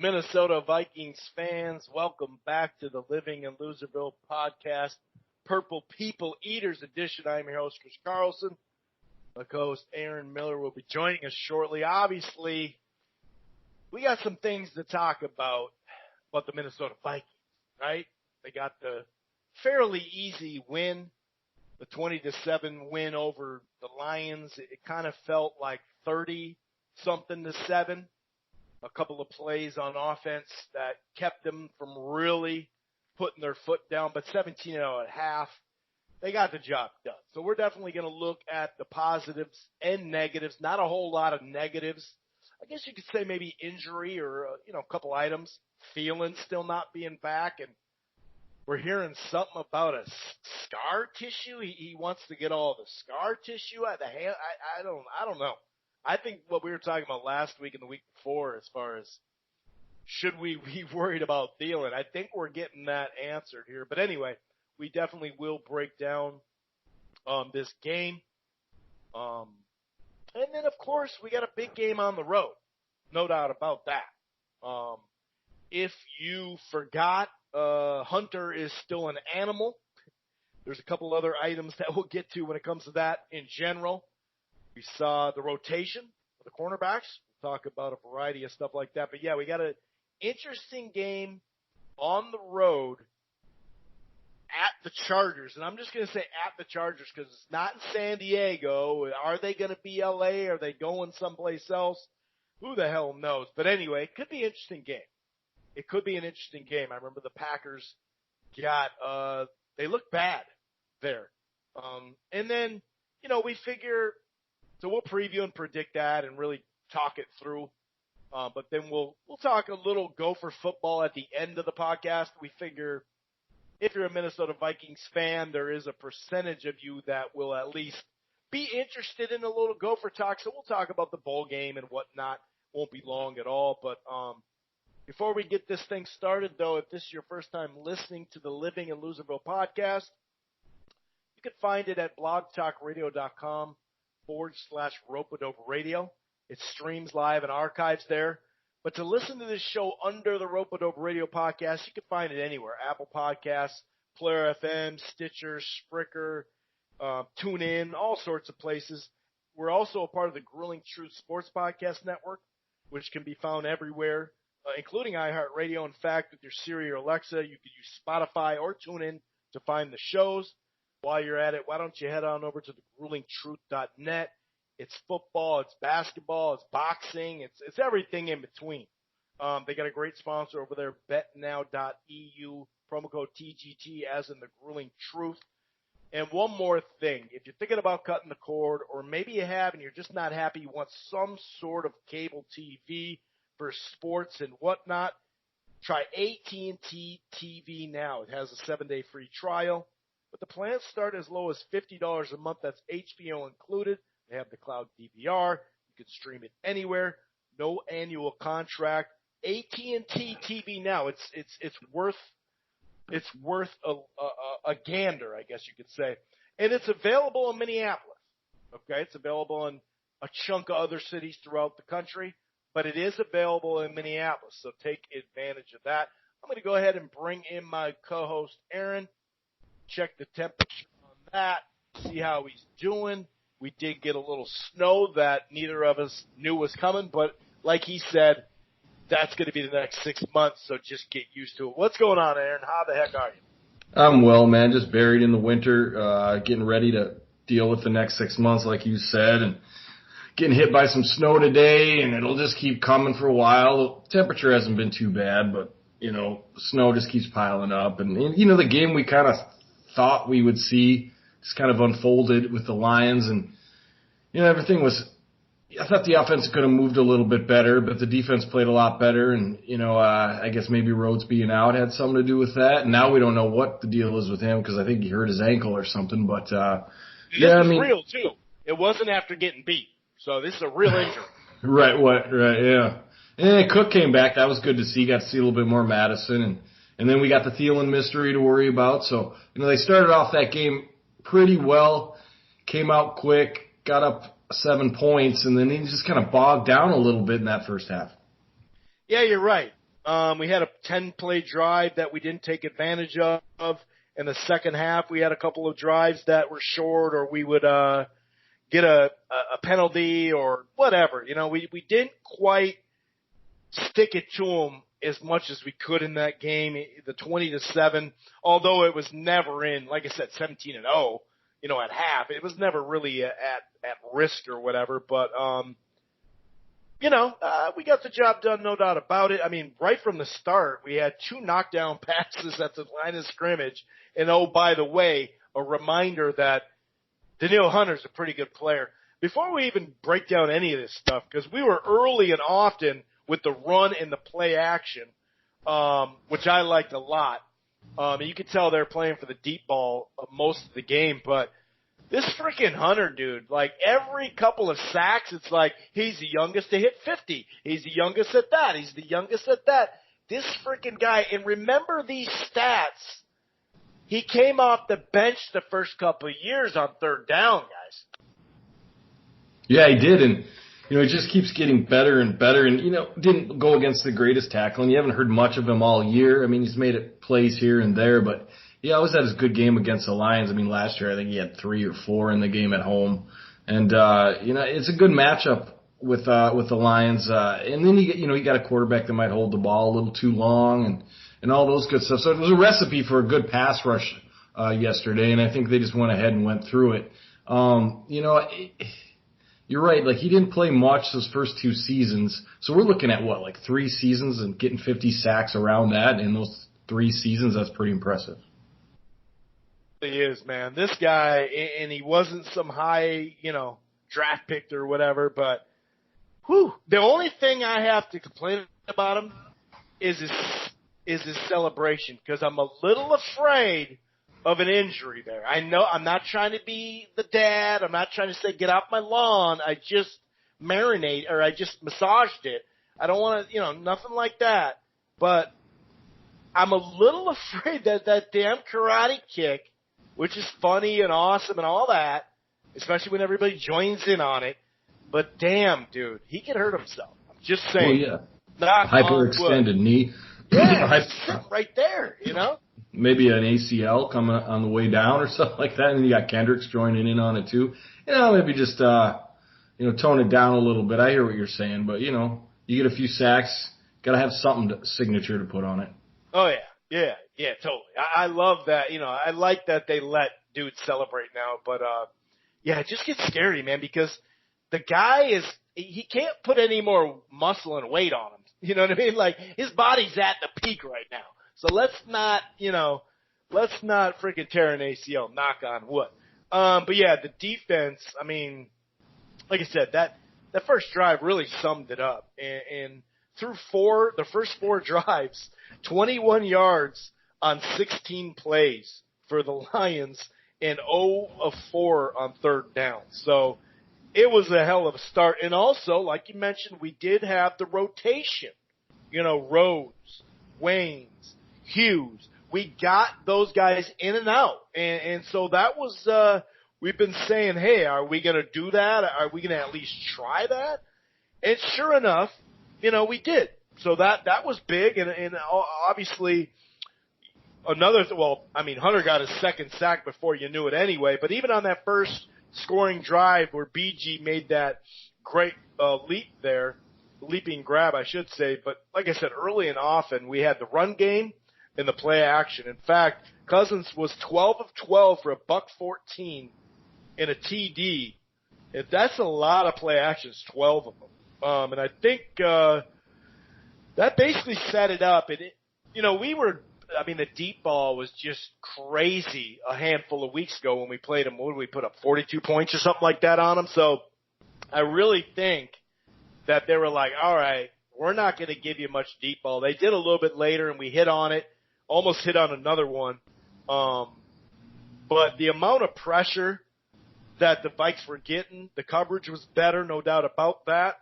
Minnesota Vikings fans, welcome back to the Living in Loserville podcast, Purple People Eaters edition. I'm your host, Chris Carlson. My co-host, Aaron Miller, will be joining us shortly. Obviously, we got some things to talk about the Minnesota Vikings, right? They got the fairly easy win, the 20-7 win over the Lions. It kind of felt like 30-something to 7. A couple of plays on offense that kept them from really putting their foot down, but 17-0 at half, they got the job done. So we're definitely going to look at the positives and negatives. Not a whole lot of negatives. I guess you could say maybe injury or, a couple items. Thielen still not being back, and we're hearing something about a scar tissue. He wants to get all the scar tissue out of the hand. I don't know. I think what we were talking about last week and the week before as far as should we be worried about Thielen, I think we're getting that answered here. But anyway, we definitely will break down this game. And then, of course, we got a big game on the road. No doubt about that. If you forgot, Hunter is still an animal. There's a couple other items that we'll get to when it comes to that in general. We saw the rotation of the cornerbacks. We'll talk about a variety of stuff like that. But, yeah, we got an interesting game on the road at the Chargers. And I'm just going to say at the Chargers because it's not in San Diego. Are they going to be L.A.? Are they going someplace else? Who the hell knows? But, anyway, it could be an interesting game. It could be an interesting game. I remember the Packers they looked bad there. And then, we figure – so we'll preview and predict that and really talk it through. But then we'll talk a little Gopher football at the end of the podcast. We figure if you're a Minnesota Vikings fan, there is a percentage of you that will at least be interested in a little Gopher talk. So we'll talk about the bowl game and whatnot. Won't be long at all. But before we get this thing started, though, if this is your first time listening to the Living in Loserville podcast, you can find it at blogtalkradio.com/Rope-A-Dope Radio. It streams live and archives there. But to listen to this show under the Rope-A-Dope Radio podcast, you can find it anywhere. Apple Podcasts, Player FM, Stitcher, Spreaker, TuneIn, all sorts of places. We're also a part of the Grueling Truth Sports Podcast Network, which can be found everywhere, including iHeartRadio. In fact, with your Siri or Alexa, you can use Spotify or TuneIn to find the shows. While you're at it, why don't you head on over to thegruelingtruth.net. It's football, it's basketball, it's boxing, it's everything in between. They got a great sponsor over there, betnow.eu, promo code TGT as in the Grueling Truth. And one more thing, if you're thinking about cutting the cord, or maybe you have and you're just not happy, you want some sort of cable TV for sports and whatnot, try AT&T TV Now. It has a 7-day free trial. But the plans start as low as $50 a month. That's HBO included. They have the cloud DVR. You can stream it anywhere. No annual contract. AT&T TV Now. It's worth a gander, I guess you could say. And it's available in Minneapolis. Okay, it's available in a chunk of other cities throughout the country, but it is available in Minneapolis. So take advantage of that. I'm going to go ahead and bring in my co-host Aaron. Check the temperature on that, see how he's doing. We did get a little snow that neither of us knew was coming, but like he said, that's going to be the next 6 months, so just get used to it. What's going on, Aaron? How the heck are you? I'm well, man, just buried in the winter, getting ready to deal with the next 6 months, like you said, and getting hit by some snow today, and it'll just keep coming for a while. The temperature hasn't been too bad, but, snow just keeps piling up. And the game we kind of thought we would see just kind of unfolded with the Lions, and everything was. I thought the offense could have moved a little bit better, but the defense played a lot better, and I guess maybe Rhodes being out had something to do with that. And now we don't know what the deal is with him because I think he hurt his ankle or something. But real too. It wasn't after getting beat, so this is a real injury. Right, yeah. And Cook came back. That was good to see. Got to see a little bit more Madison, and then we got the Thielen mystery to worry about. So, they started off that game pretty well, came out quick, got up 7 points, and then he just kind of bogged down a little bit in that first half. Yeah, you're right. We had a 10-play drive that we didn't take advantage of. In the second half, we had a couple of drives that were short, or we would get a penalty or whatever. We didn't quite stick it to them as much as we could in that game. The 20-7, although it was never in, like I said, 17-0. At half, it was never really at risk or whatever. But we got the job done, no doubt about it. I mean, right from the start, we had 2 knockdown passes at the line of scrimmage. And, oh, by the way, a reminder that Danielle Hunter's a pretty good player. Before we even break down any of this stuff, because we were early and often with the run and the play action, which I liked a lot. And you could tell they're playing for the deep ball most of the game. But this freaking Hunter dude, like every couple of sacks, it's like he's the youngest to hit 50. He's the youngest at that. He's the youngest at that. This freaking guy, and remember these stats. He came off the bench the first couple of years on third down, guys. Yeah, he did, and it just keeps getting better and better. And didn't go against the greatest tackle, and you haven't heard much of him all year. I mean, he's made plays here and there, but he always had his good game against the Lions. I mean, last year I think he had 3 or 4 in the game at home, and it's a good matchup with the Lions. And then you got a quarterback that might hold the ball a little too long, and all those good stuff. So it was a recipe for a good pass rush yesterday, and I think they just went ahead and went through it. You're right. Like, he didn't play much those first 2 seasons. So we're looking at, 3 seasons and getting 50 sacks around that in those 3 seasons? That's pretty impressive. He is, man. This guy, and he wasn't some high, draft pick or whatever, but the only thing I have to complain about him is his celebration, because I'm a little afraid of an injury there. I know I'm not trying to be the dad. I'm not trying to say get off my lawn. I just I just massaged it. I don't want to, nothing like that. But I'm a little afraid that damn karate kick, which is funny and awesome and all that, especially when everybody joins in on it. But damn, dude, he could hurt himself. I'm just saying. Well, yeah. Not hyperextended knee. Yeah, right there, Maybe an ACL coming on the way down or something like that. And then you got Kendricks joining in on it too. Maybe just, tone it down a little bit. I hear what you're saying, but, you get a few sacks, got to have something signature to put on it. Oh, yeah, totally. I love that. I like that they let dudes celebrate now. But, it just gets scary, man, because the guy he can't put any more muscle and weight on him. You know what I mean? Like, his body's at the peak right now. So let's not freaking tear an ACL, knock on wood. But yeah, the defense, I mean, like I said, that first drive really summed it up. And through the first 4 drives, 21 yards on 16 plays for the Lions and 0 of 4 on third down. So it was a hell of a start. And also, like you mentioned, we did have the rotation. Rhodes, Waynes, Hughes. We got those guys in and out. And so that was, we've been saying, hey, are we going to do that? Are we going to at least try that? And sure enough, we did. So that was big. And obviously Hunter got his second sack before you knew it anyway. But even on that first scoring drive where BG made that great leaping grab, I should say. But like I said, early and often, we had the run game and the play action. In fact, Cousins was 12 of 12 for $114 and a TD. And that's a lot of play actions, 12 of them. And I think that basically set it up. And, the deep ball was just crazy a handful of weeks ago when we played them. What did we put up, 42 points or something like that on them? So I really think that they were like, all right, we're not going to give you much deep ball. They did a little bit later, and we hit on it, almost hit on another one. But the amount of pressure that the Vikes were getting, the coverage was better, no doubt about that.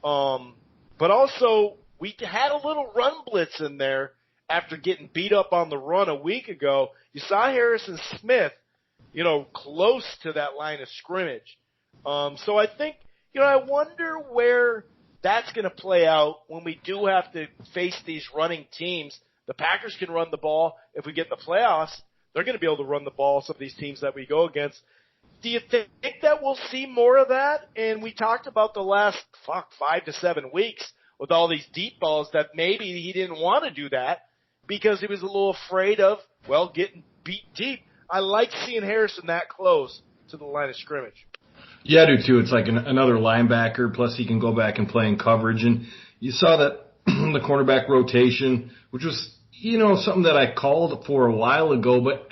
But also, we had a little run blitz in there after getting beat up on the run a week ago. You saw Harrison Smith, close to that line of scrimmage. So I think, I wonder where that's going to play out when we do have to face these running teams. The Packers can run the ball. If we get the playoffs, they're going to be able to run the ball, some of these teams that we go against. Do you think that we'll see more of that? And we talked about the last, 5 to 7 weeks with all these deep balls that maybe he didn't want to do that because he was a little afraid of, getting beat deep. I like seeing Harrison that close to the line of scrimmage. Yeah, I do too. It's like another linebacker, plus he can go back and play in coverage. And you saw that the cornerback rotation, which was, something that I called for a while ago, but,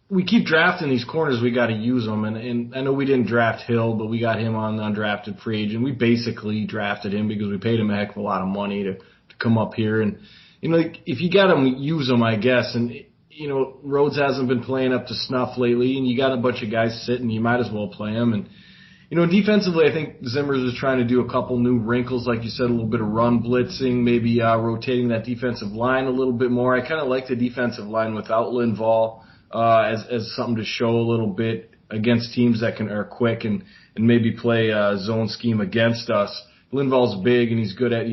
we keep drafting these corners. We got to use them. And I know we didn't draft Hill, but we got him on undrafted free agent. We basically drafted him because we paid him a heck of a lot of money to come up here. And, if you got him, use him, I guess. And, Rhodes hasn't been playing up to snuff lately, and you got a bunch of guys sitting. You might as well play him. And, defensively, I think Zimmers is trying to do a couple new wrinkles, like you said, a little bit of run blitzing, maybe rotating that defensive line a little bit more. I kind of like the defensive line without Linval as something to show a little bit against teams that are quick and maybe play a zone scheme against us. Linval's big and he's good at,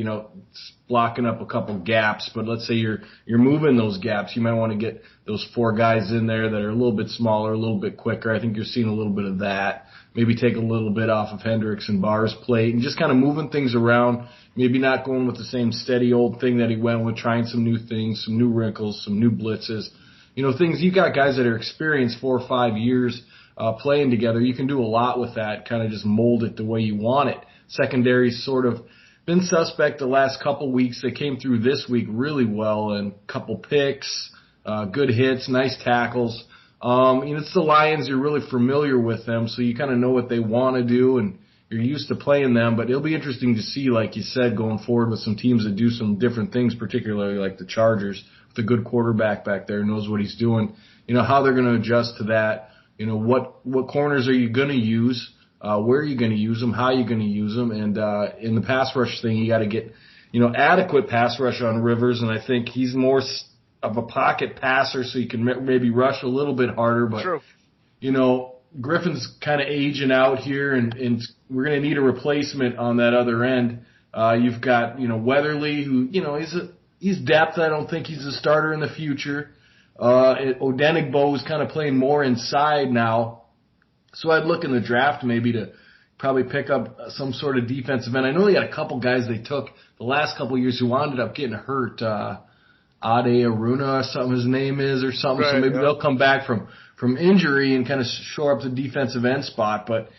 blocking up a couple gaps, but let's say you're moving those gaps. You might want to get those 4 guys in there that are a little bit smaller, a little bit quicker. I think you're seeing a little bit of that. Maybe take a little bit off of Hendricks and Barr's plate and just kind of moving things around. Maybe not going with the same steady old thing that he went with, trying some new things, some new wrinkles, some new blitzes. Things, you got guys that are experienced 4 or 5 years playing together. You can do a lot with that, kind of just mold it the way you want it. Secondary's sort of been suspect the last couple weeks. They came through this week really well, and a couple picks, good hits, nice tackles. It's the Lions. You're really familiar with them, so you kind of know what they want to do, and you're used to playing them. But it'll be interesting to see, like you said, going forward with some teams that do some different things, particularly like the Chargers, with a good quarterback back there, knows what he's doing. How they're going to adjust to that. What corners are you going to use? Where are you going to use them? How are you going to use them? And in the pass rush thing, you got to get, adequate pass rush on Rivers. And I think he's more of a pocket passer, so you can maybe rush a little bit harder. But, True. Griffin's kind of aging out here, and we're going to need a replacement on that other end. You've got, Weatherly, who, he's depth. I don't think he's a starter in the future. Odenigbo is kind of playing more inside now. So I'd look in the draft maybe to probably pick up some sort of defensive end. I know they got a couple guys they took the last couple of years who ended up getting hurt. Ade Aruna or something his name is or something. Right, so maybe they'll come back from injury and kind of shore up the defensive end spot. But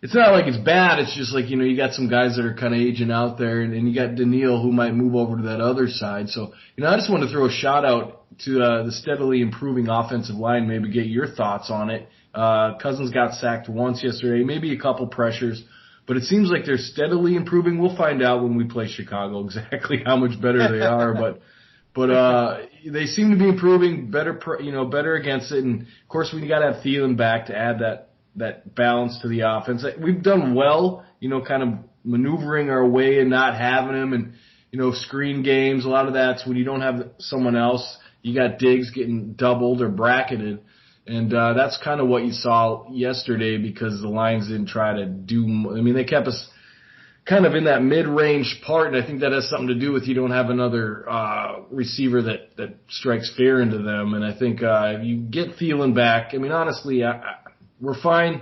it's not like it's bad. It's just like, you got some guys that are kind of aging out there, and you got Danielle who might move over to that other side. So, I just want to throw a shout out to the steadily improving offensive line, maybe get your thoughts on it. Cousins got sacked once yesterday, maybe a couple pressures, but it seems like they're steadily improving. We'll find out when we play Chicago exactly how much better they are, but they seem to be improving better against it. And of course, we got to have Thielen back to add that balance to the offense. We've done well, kind of maneuvering our way and not having him, and screen games. A lot of that's when you don't have someone else. You got Diggs getting doubled or bracketed. And that's kind of what you saw yesterday because the Lions didn't try to do – they kept us kind of in that mid-range part, and I think that has something to do with you don't have another receiver that strikes fear into them. And I think if you get Thielen back, honestly, we're fine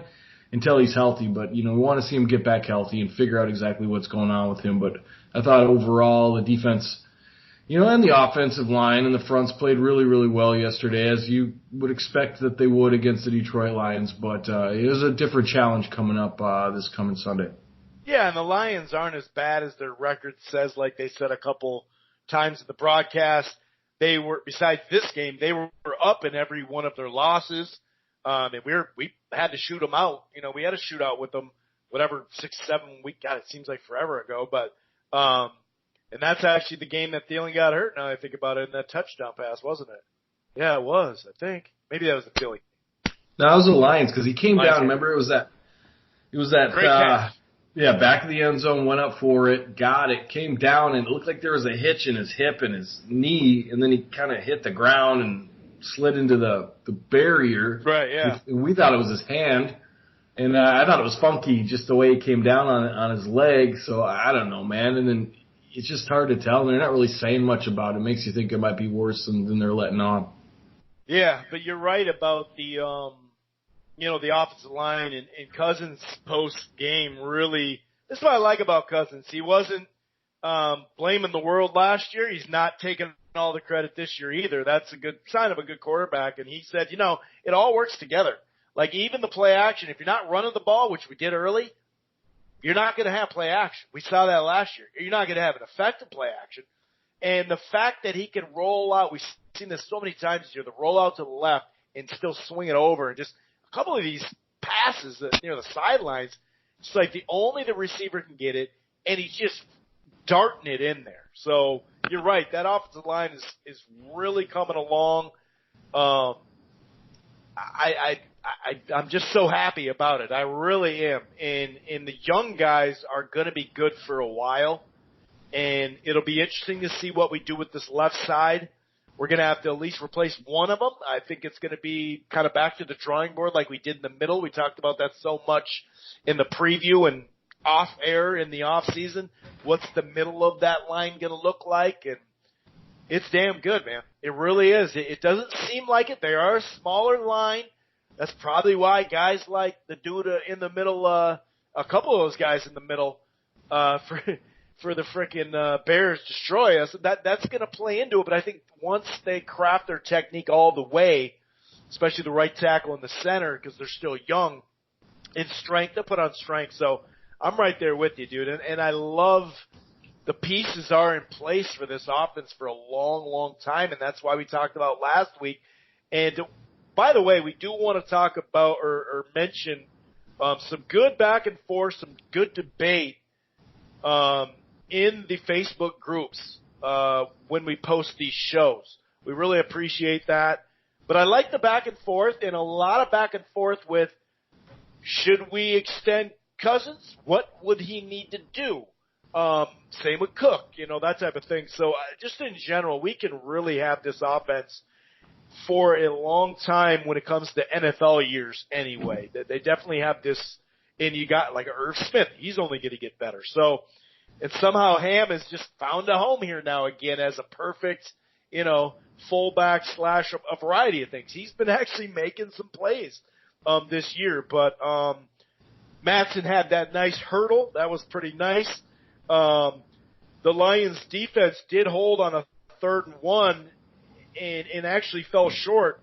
until he's healthy, but, we want to see him get back healthy and figure out exactly what's going on with him. But I thought overall the defense – and the offensive line and the fronts played really, really well yesterday, as you would expect that they would against the Detroit Lions. But it is a different challenge coming up this coming Sunday. Yeah, and the Lions aren't as bad as their record says, like they said a couple times in the broadcast. They were, besides this game, they were up in every one of their losses. And we had to shoot them out. We had a shootout with them, 6, 7 weeks. God, it seems like forever ago. But and that's actually the game that Thielen got hurt, now I think about it, in that touchdown pass, wasn't it? Yeah, it was, I think. Maybe that was the Philly. No, it was the Lions, because he came down. Remember, it was that great catch. Back of the end zone, went up for it, got it, came down, and it looked like there was a hitch in his hip and his knee, and then he kind of hit the ground and slid into the barrier. Right, yeah. We thought it was his hand. And I thought it was funky just the way it came down on his leg. So I don't know, man. And then it's just hard to tell. And they're not really saying much about it. It makes you think it might be worse than they're letting on. Yeah, but you're right about the the offensive line and Cousins post game really. This is what I like about Cousins. He wasn't blaming the world last year. He's not taking all the credit this year either. That's a good sign of a good quarterback. And he said, it all works together. Like even the play action, if you're not running the ball, which we did early, you're not going to have play action. We saw that last year. You're not going to have an effective play action. And the fact that he can roll out, we've seen this so many times this year, the roll out to the left and still swing it over, and just a couple of these passes that near the sidelines, it's like only the receiver can get it, and he's just darting it in there. So you're right, that offensive line is really coming along. I'm just so happy about it. I really am. And the young guys are going to be good for a while. And it'll be interesting to see what we do with this left side. We're going to have to at least replace one of them. I think it's going to be kind of back to the drawing board like we did in the middle. We talked about that so much in the preview and off air in the off season. What's the middle of that line going to look like? And it's damn good, man. It really is. It doesn't seem like it. They are a smaller line. That's probably why guys like the dude in the middle, a couple of those guys in the middle, for the frickin' Bears destroy us. That's going to play into it. But I think once they craft their technique all the way, especially the right tackle in the center because they're still young, in strength, they'll put on strength. So I'm right there with you, dude. And I love the pieces are in place for this offense for a long, long time. And that's why we talked about last week. And by the way, we do want to talk about or mention some good back and forth, some good debate in the Facebook groups when we post these shows. We really appreciate that. But I like the back and forth, and a lot of back and forth with, should we extend Cousins? What would he need to do? Same with Cook, that type of thing. So just in general, we can really have this offense for a long time when it comes to NFL years anyway. They definitely have this, and you got like Irv Smith. He's only going to get better. So, and somehow Ham has just found a home here now again as a perfect, fullback / a variety of things. He's been actually making some plays this year. But Matson had that nice hurdle. That was pretty nice. The Lions defense did hold on a 3rd and 1 and actually fell short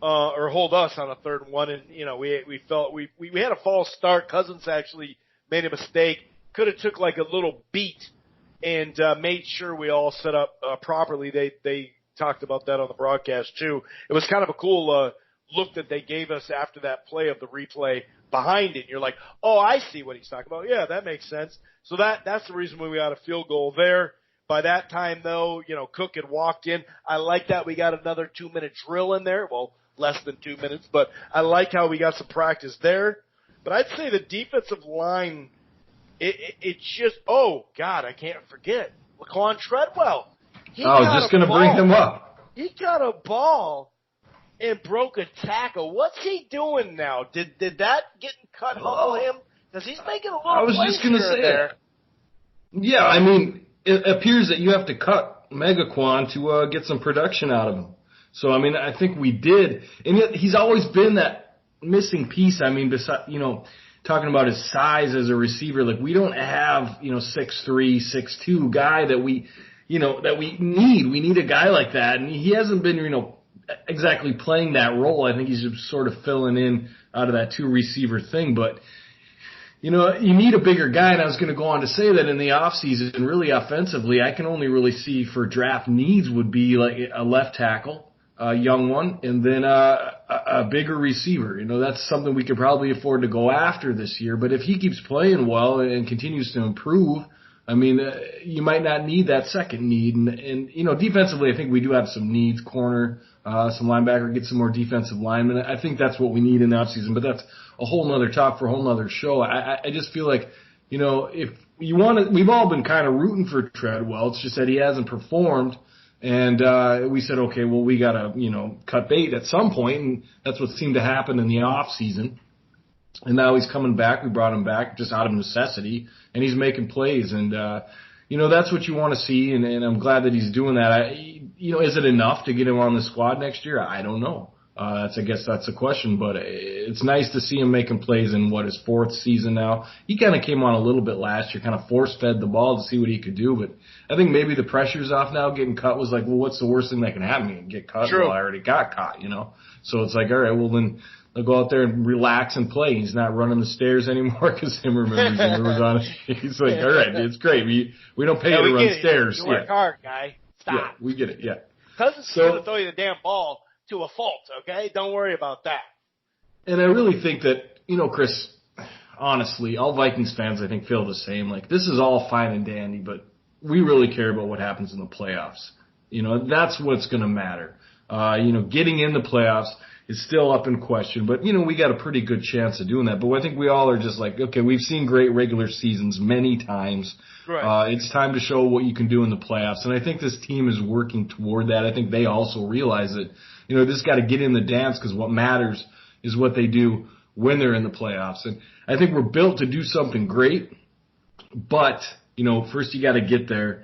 or hold us on a 3rd and 1. And, we felt we had a false start. Cousins actually made a mistake. Could have took like a little beat and made sure we all set up properly. They talked about that on the broadcast too. It was kind of a cool look that they gave us after that play of the replay behind it. You're like, oh, I see what he's talking about. Yeah, that makes sense. So that's the reason why we got a field goal there. By that time, though, Cook had walked in. I like that we got another 2-minute drill in there. Well, less than 2 minutes, but I like how we got some practice there. But I'd say the defensive line, it's just, oh, God, I can't forget. Laquan Treadwell. I was just going to bring him up. He got a ball and broke a tackle. What's he doing now? Did that getting cut humble him? Because he's making a little I was just going to say there. Yeah, I mean, it appears that you have to cut Megaquan to get some production out of him. So, I mean, I think we did. And yet he's always been that missing piece. I mean, besides, talking about his size as a receiver, like we don't have, 6'3", 6'2" guy that we need. We need a guy like that. And he hasn't been, exactly playing that role. I think he's just sort of filling in out of that 2 receiver thing. But, you need a bigger guy, and I was going to go on to say that in the offseason, really offensively, I can only really see for draft needs would be like a left tackle, a young one, and then a bigger receiver. That's something we could probably afford to go after this year. But if he keeps playing well and continues to improve, I mean, you might not need that second need. And defensively, I think we do have some needs, corner, some linebacker, get some more defensive linemen. I think that's what we need in the offseason, but that's a whole nother talk for a whole nother show. I just feel like, if you want to, we've all been kind of rooting for Treadwell. It's just that he hasn't performed. And we said, okay, well, we got to, cut bait at some point, and that's what seemed to happen in the off season. And now he's coming back. We brought him back just out of necessity, and he's making plays. And, that's what you want to see, and I'm glad that he's doing that. Is it enough to get him on the squad next year? I don't know. I guess that's the question, but it's nice to see him making plays in his fourth season now. He kind of came on a little bit last year, kind of force-fed the ball to see what he could do, but I think maybe the pressure's off now. Getting cut was like, well, what's the worst thing that can happen? You can get cut. True. Well, I already got caught, So it's like, all right, well, then they'll go out there and relax and play. He's not running the stairs anymore because Zimmer was on it. He's like, all right, it's great. We don't pay you to run stairs. You work hard, guy. Stop. Yeah, we get it, yeah. Cousins going to throw you the damn ball to a fault, okay? Don't worry about that. And I really think that, Chris, honestly, all Vikings fans, I think, feel the same. Like, this is all fine and dandy, but we really care about what happens in the playoffs. That's what's going to matter. Getting in the playoffs is still up in question, but, we got a pretty good chance of doing that. But I think we all are just like, okay, we've seen great regular seasons many times. Right. It's time to show what you can do in the playoffs. And I think this team is working toward that. I think they also realize that, this got to get in the dance because what matters is what they do when they're in the playoffs. And I think we're built to do something great, but, first you got to get there,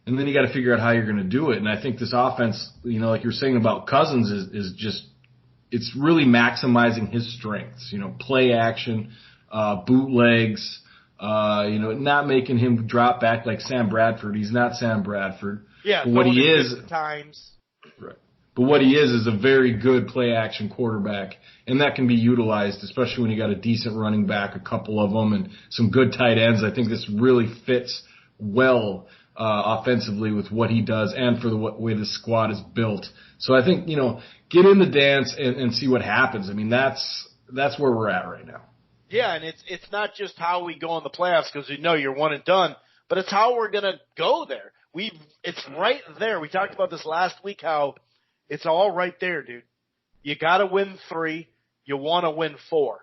and then you got to figure out how you're going to do it. And I think this offense, like you're saying about Cousins, is just, it's really maximizing his strengths, play action, bootlegs, not making him drop back like Sam Bradford. He's not Sam Bradford. Yeah, but what he is at times. Right. But what he is a very good play action quarterback, and that can be utilized, especially when you got a decent running back, a couple of them, and some good tight ends. I think this really fits well offensively with what he does and for the way the squad is built. So I think, get in the dance and see what happens. I mean, that's where we're at right now. Yeah, and it's not just how we go in the playoffs because you're one and done, but it's how we're going to go there. It's right there. We talked about this last week, how it's all right there, dude. You got to win 3. You want to win 4,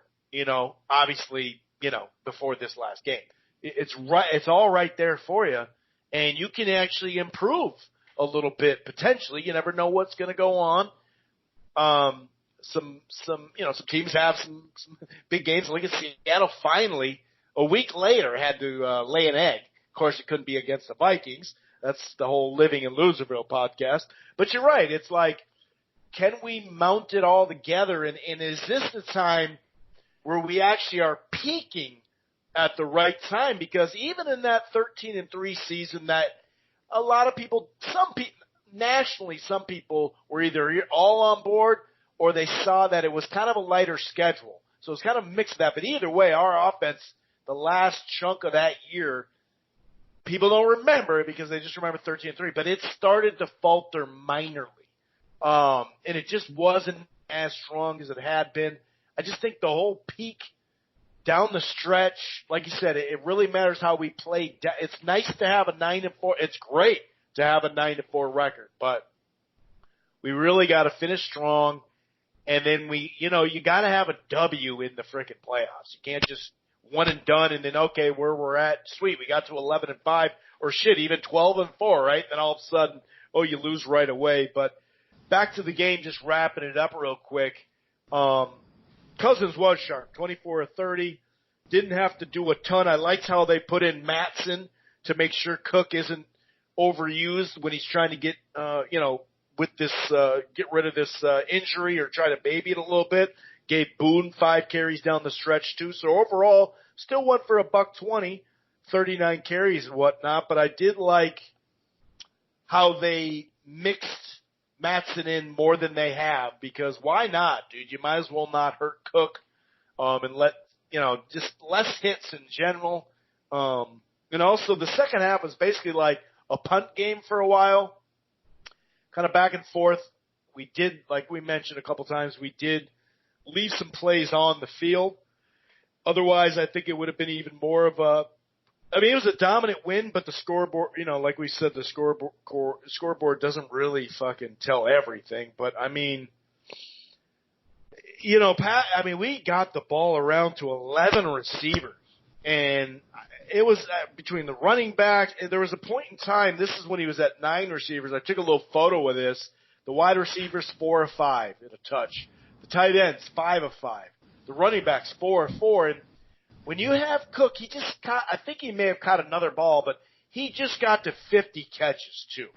obviously, before this last game. It's right. It's all right there for you, and you can actually improve a little bit potentially. You never know what's going to go on. Some teams have some big games. Look at Seattle finally, a week later, had to lay an egg. Of course, it couldn't be against the Vikings. That's the whole Living in Loserville podcast. But you're right. It's like, can we mount it all together? And is this the time where we actually are peaking at the right time? Because even in that 13-3 season, that a lot of people, nationally, some people were either all on board or they saw that it was kind of a lighter schedule. So it's kind of mixed of that. But either way, our offense, the last chunk of that year, people don't remember it because they just remember 13-3, but it started to falter minorly. And it just wasn't as strong as it had been. I just think the whole peak down the stretch, like you said, it really matters how we play. It's nice to have a 9-4. It's great to have a 9-4 record, but we really got to finish strong. And then you got to have a W in the frickin' playoffs. You can't just one and done and then, okay, where we're at, sweet, we got to 11-5, or shit, even 12-4, right? Then all of a sudden, you lose right away. But back to the game, just wrapping it up real quick. Cousins was sharp, 24 of 30. Didn't have to do a ton. I liked how they put in Matson to make sure Cook isn't overused when he's trying to get, with this, get rid of this injury or try to baby it a little bit. Gave Boone 5 carries down the stretch too. So overall, still went for $120, 39 carries and whatnot. But I did like how they mixed Matson in more than they have, because why not, dude? You might as well not hurt Cook, and let, just less hits in general. And also the second half was basically like a punt game for a while, kind of back and forth. We did, like we mentioned a couple times, we did leave some plays on the field. Otherwise, I think it would have been even more of it was a dominant win, but the scoreboard, like we said, the scoreboard doesn't really fucking tell everything. But Pat, we got the ball around to 11 receivers, and it was between the running back. There was a point in time, this is when he was at 9 receivers. I took a little photo of this. The wide receivers, 4 of 5 in a touch. The tight ends, 5 of 5. the running backs 4-4. And when you have Cook, he just caught, I think he may have caught another ball, but he just got to 50 catches too.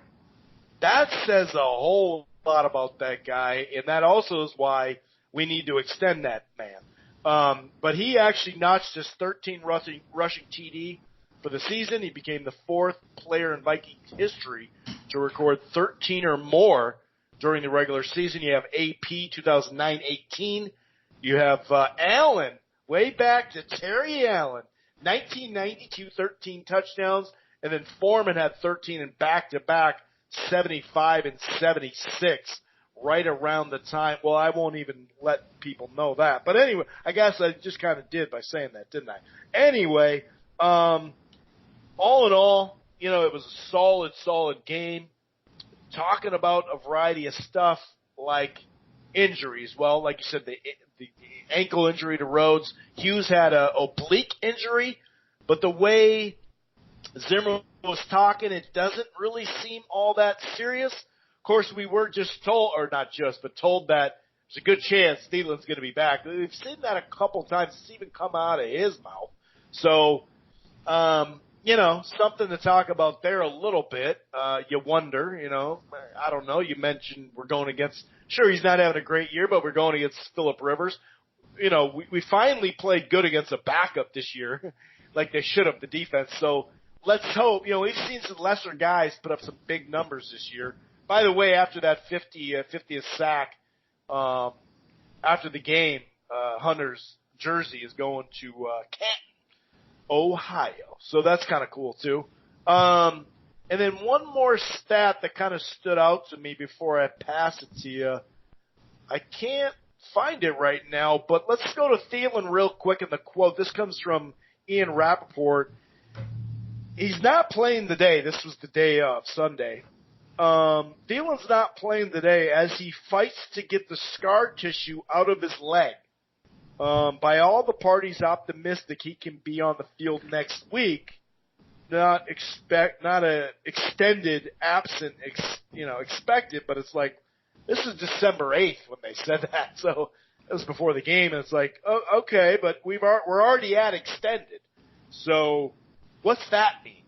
That says a whole lot about that guy, and that also is why we need to extend that man. But he actually notched his 13 rushing TD for the season. He became the fourth player in Vikings history to record 13 or more during the regular season. You have AP 2009-18. You have Allen, way back to Terry Allen, 1992, 13 touchdowns, and then Foreman had 13 in back-to-back 75 and 76 right around the time. Well, I won't even let people know that. But anyway, I guess I just kind of did by saying that, didn't I? Anyway, all in all, it was a solid game. Talking about a variety of stuff like injuries. Well, like you said, the ankle injury to Rhodes. Hughes had an oblique injury, but the way Zimmer was talking, it doesn't really seem all that serious. Of course, we were just told, or not just, but told that there's a good chance Thielen's going to be back. We've seen that a couple times. It's even come out of his mouth. So, something to talk about there a little bit. You wonder, I don't know. You mentioned we're going against, sure, he's not having a great year, but we're going against Phillip Rivers. We finally played good against a backup this year, like they should have, the defense. So, let's hope. We've seen some lesser guys put up some big numbers this year. By the way, after that 50th sack, after the game, Hunter's jersey is going to Canton, Ohio. So that's kind of cool too. And then one more stat that kind of stood out to me before I pass it to you. I can't find it right now, but let's go to Thielen real quick in the quote. This comes from Ian Rappaport. He's not playing today. This was the day of, Sunday. Thielen's not playing today as he fights to get the scar tissue out of his leg. By all the parties optimistic he can be on the field next week. Not a extended absent, expected, but it's like, this is December 8th when they said that. So it was before the game, and it's like, oh, okay, but we're already at extended. So what's that mean?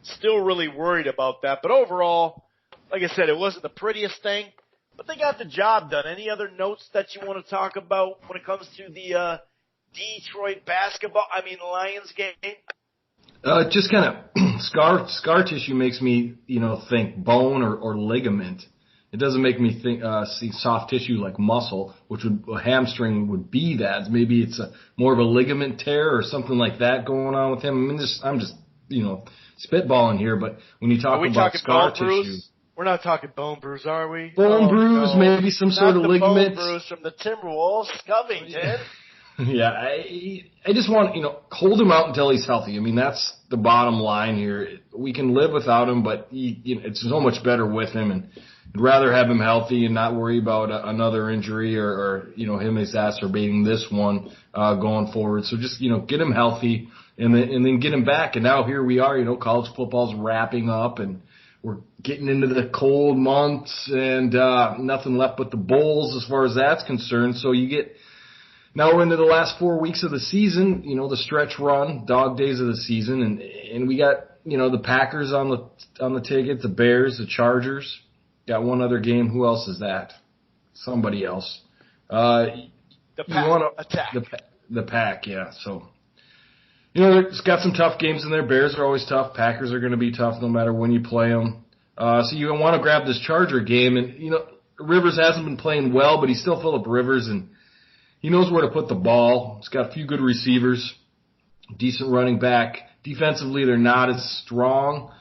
Still really worried about that. But overall, like I said, it wasn't the prettiest thing, but they got the job done. Any other notes that you want to talk about when it comes to the Detroit Lions game? Just kind of scar tissue makes me, think bone or ligament. It doesn't make me think see soft tissue like muscle, which a hamstring would be that. Maybe it's more of a ligament tear or something like that going on with him. I'm just spitballing here, but when you talk about scar tissue, we're not talking bone bruise, are we? Bone bruise, no. Maybe some sort of ligament. Bone bruise from the Timberwolves, Covington. Yeah, I just want, hold him out until he's healthy. I mean, that's the bottom line here. We can live without him, but it's so much better with him, and I'd rather have him healthy and not worry about another injury or him exacerbating this one going forward. So just, get him healthy and then get him back. And now here we are, college football's wrapping up and we're getting into the cold months and nothing left but the bowls as far as that's concerned. So now we're into the last 4 weeks of the season, the stretch run, dog days of the season, and we got, the Packers on the ticket, the Bears, the Chargers. Got one other game. Who else is that? Somebody else. The Pack attack. The Pack, yeah. So, it's got some tough games in there. Bears are always tough. Packers are going to be tough no matter when you play them. So you want to grab this Charger game, and Rivers hasn't been playing well, but he's still Phillip Rivers, and he knows where to put the ball. He's got a few good receivers, decent running back. Defensively, they're not as strong.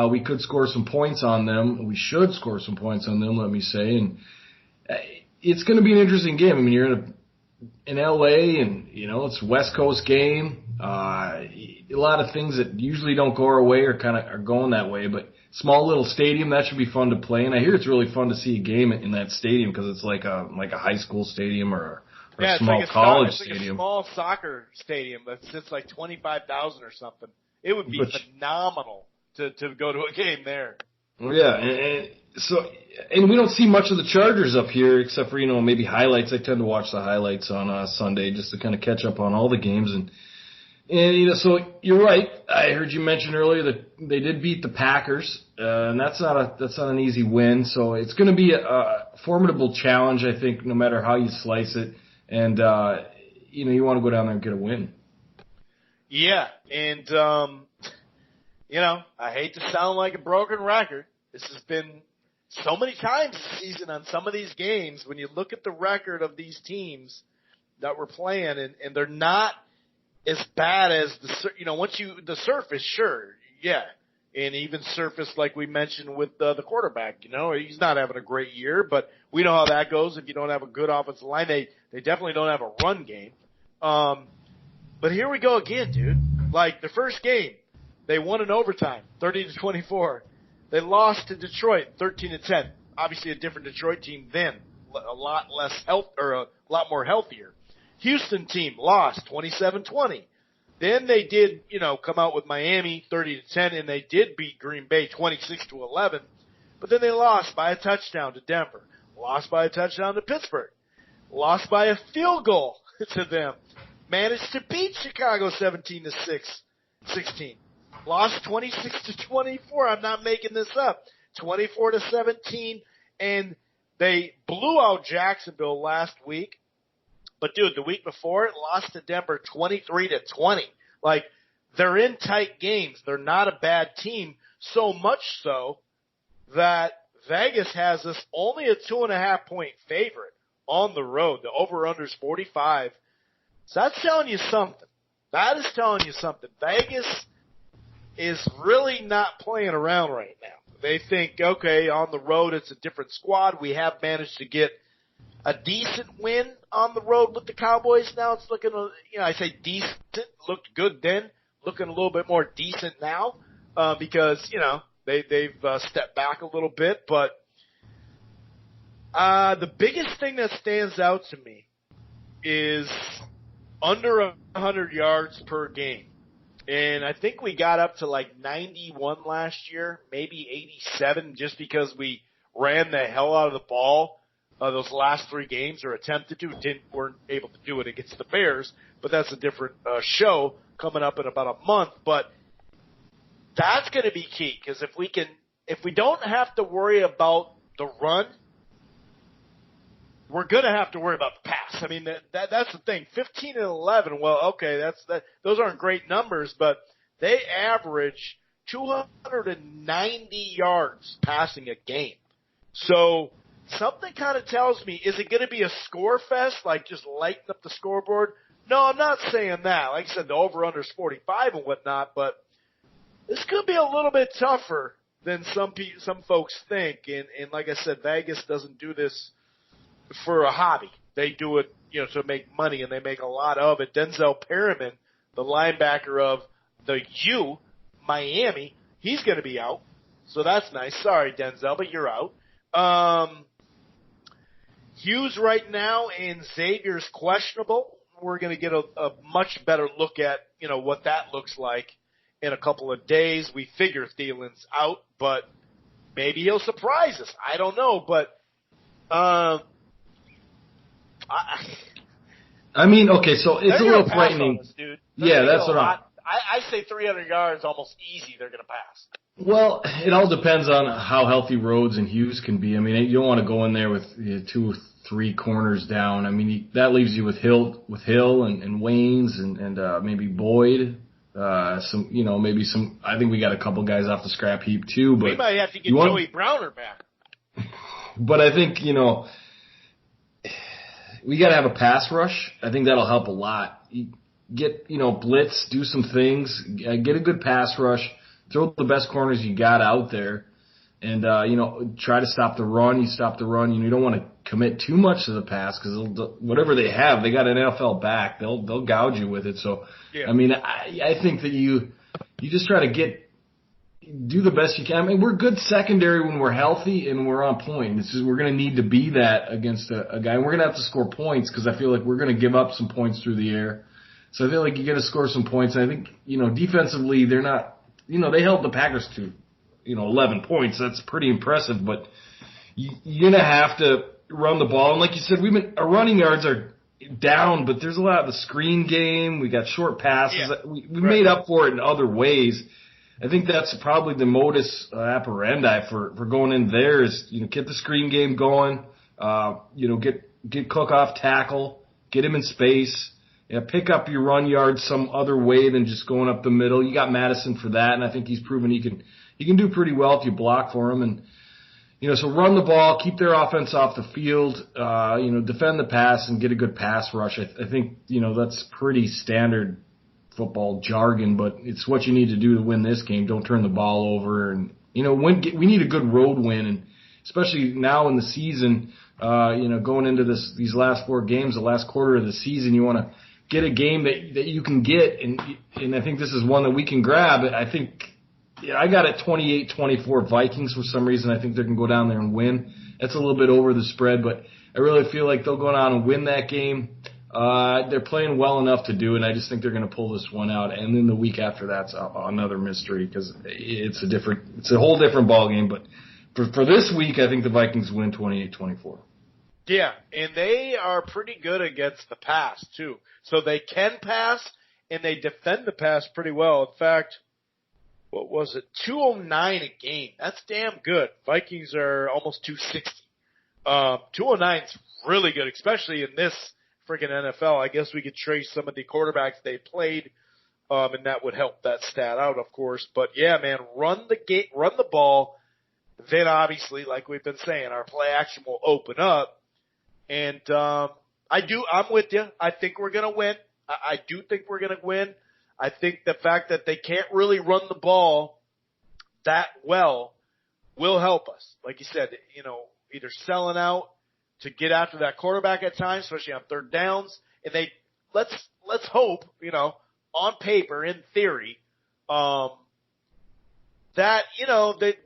We could score some points on them. We should score some points on them, let me say. And it's going to be an interesting game. I mean, you're in L.A. and, it's a West Coast game. A lot of things that usually don't go our way are going that way. But small little stadium, that should be fun to play. And I hear it's really fun to see a game in that stadium because it's like a high school stadium or a small college stadium. It's like a small soccer stadium that sits like 25,000 or something. It would be phenomenal to go to a game there. Yeah, and we don't see much of the Chargers up here except for, maybe highlights. I tend to watch the highlights on Sunday just to kind of catch up on all the games. And so you're right. I heard you mention earlier that they did beat the Packers, and that's not an easy win. So it's going to be a formidable challenge, I think, no matter how you slice it. And, you want to go down there and get a win. Yeah, and, I hate to sound like a broken record. This has been so many times this season on some of these games when you look at the record of these teams that we're playing, and they're not as bad as the surface, sure, yeah. And even surface, like we mentioned with the quarterback, he's not having a great year, but we know how that goes if you don't have a good offensive line. They definitely don't have a run game. But here we go again, dude. Like the first game, they won in overtime, 30-24. They lost to Detroit, 13-10. Obviously a different Detroit team then, a lot more healthier. Houston team lost 27-20. Then they did, come out with Miami 30-10, and they did beat Green Bay 26-11. But then they lost by a touchdown to Denver, lost by a touchdown to Pittsburgh, lost by a field goal to them, managed to beat Chicago 17-16, lost 26-24. I'm not making this up, 24-17, and they blew out Jacksonville last week. But, dude, the week before it lost to Denver 23-20. Like, they're in tight games. They're not a bad team, so much so that Vegas has us only a 2.5-point favorite on the road. The over-under is 45. So that's telling you something. That is telling you something. Vegas is really not playing around right now. They think, okay, on the road it's a different squad. We have managed to get a decent win on the road with the Cowboys. Now it's looking, I say decent, looked good then, looking a little bit more decent now, because, they've stepped back a little bit. But, the biggest thing that stands out to me is under 100 yards per game. And I think we got up to like 91 last year, maybe 87, just because we ran the hell out of the ball. Those last three games, or attempted to, weren't able to do it against the Bears, but that's a different show coming up in about a month. But that's going to be key, because if we don't have to worry about the run, we're going to have to worry about the pass. I mean, that's the thing. 15-11. Well, okay, those aren't great numbers, but they average 290 yards passing a game. So something kind of tells me, is it going to be a score fest, like just lighten up the scoreboard? No, I'm not saying that. Like I said, the over-under is 45 and whatnot, but this could be a little bit tougher than some folks think. And like I said, Vegas doesn't do this for a hobby. They do it, to make money, and they make a lot of it. Denzel Perryman, the linebacker of the Miami, he's going to be out. So that's nice. Sorry, Denzel, but you're out. Hughes right now and Xavier's questionable. We're going to get a much better look at, what that looks like in a couple of days. We figure Thielen's out, but maybe he'll surprise us. I don't know, but I mean, okay, so it's a little frightening. Us, dude. Yeah, that's what I say 300 yards almost easy they're going to pass. Well, it all depends on how healthy Rhodes and Hughes can be. I mean, you don't want to go in there with 2 or 3 corners down. I mean, that leaves you with Hill and Waynes and maybe Boyd. Maybe some. I think we got a couple guys off the scrap heap too. But we might have to get Joey Browner back. But I think we got to have a pass rush. I think that'll help a lot. Get blitz, do some things, get a good pass rush. Throw the best corners you got out there, and try to stop the run. You stop the run. You don't want to commit too much to the pass, because whatever they have, they got an NFL back. They'll gouge you with it. So, yeah. I mean, I think that you just try to do the best you can. I mean, we're good secondary when we're healthy and we're on point. We're going to need to be that against a guy, and we're going to have to score points, because I feel like we're going to give up some points through the air. So I feel like you got to score some points. And I think defensively they're not. They held the Packers to 11 points. That's pretty impressive, but you're going to have to run the ball. And like you said, our running yards are down, but there's a lot of the screen game. We got short passes. Yeah. We made up for it in other ways. I think that's probably the modus operandi for going in there is, get the screen game going, get Cook off tackle, get him in space, pick up your run yards some other way than just going up the middle. You got Madison for that, and I think he's proven he can do pretty well if you block for him. And, so run the ball, keep their offense off the field, defend the pass and get a good pass rush. I think, that's pretty standard football jargon, but it's what you need to do to win this game. Don't turn the ball over. And, we need a good road win, and especially now in the season, going into these last 4 games, the last quarter of the season, you want to get a game that you can get, and I think this is one that we can grab. I think I got it 28-24 Vikings for some reason. I think they're going to go down there and win. That's a little bit over the spread, but I really feel like they'll go down and win that game. They're playing well enough to do it, and I just think they're going to pull this one out. And then the week after that's another mystery because it's a whole different ball game. But for this week, I think the Vikings win 28-24. Yeah, and they are pretty good against the pass too. So they can pass and they defend the pass pretty well. In fact, what was it? 209 a game. That's damn good. Vikings are almost 260. 209 is really good, especially in this freaking NFL. I guess we could trace some of the quarterbacks they played, and that would help that stat out, of course. But yeah, man, run the ball. Then obviously, like we've been saying, our play action will open up. And I'm with you. I think we're going to win. I do think we're going to win. I think the fact that they can't really run the ball that well will help us. Like you said, either selling out to get after that quarterback at times, especially on third downs. And let's hope, on paper, in theory, that,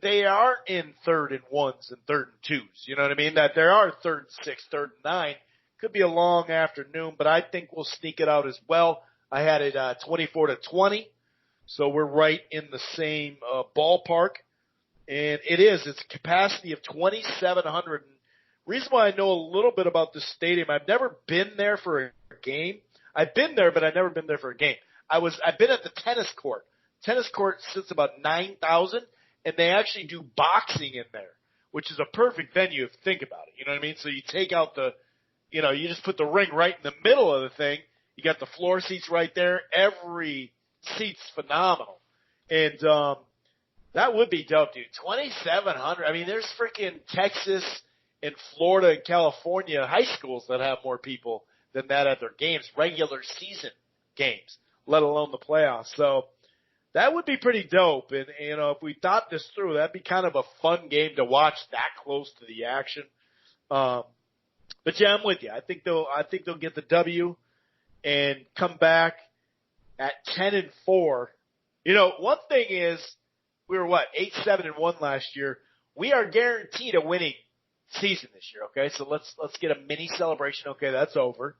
they are in 3rd and 1s and 3rd and 2s. You know what I mean? That there are 3rd and 6, 3rd and 9. Could be a long afternoon, but I think we'll sneak it out as well. I had it 24-20, so we're right in the same ballpark. And it's a capacity of 2,700. Reason why I know a little bit about this stadium, I've never been there for a game. I've been there, but I've never been there for a game. I've been at the tennis court. Tennis court sits about 9,000, and they actually do boxing in there, which is a perfect venue if you think about it. You know what I mean? So you take out you just put the ring right in the middle of the thing. You got the floor seats right there. Every seat's phenomenal. And that would be dope, dude. 2,700. I mean, there's freaking Texas and Florida and California high schools that have more people than that at their games, regular season games, let alone the playoffs. So that would be pretty dope. And, if we thought this through, that'd be kind of a fun game to watch that close to the action. But yeah, I'm with you. I think they'll get the W and come back at 10-4. One thing is we were 8-7-1 last year. We are guaranteed a winning season this year. Okay. So let's get a mini celebration. Okay. That's over.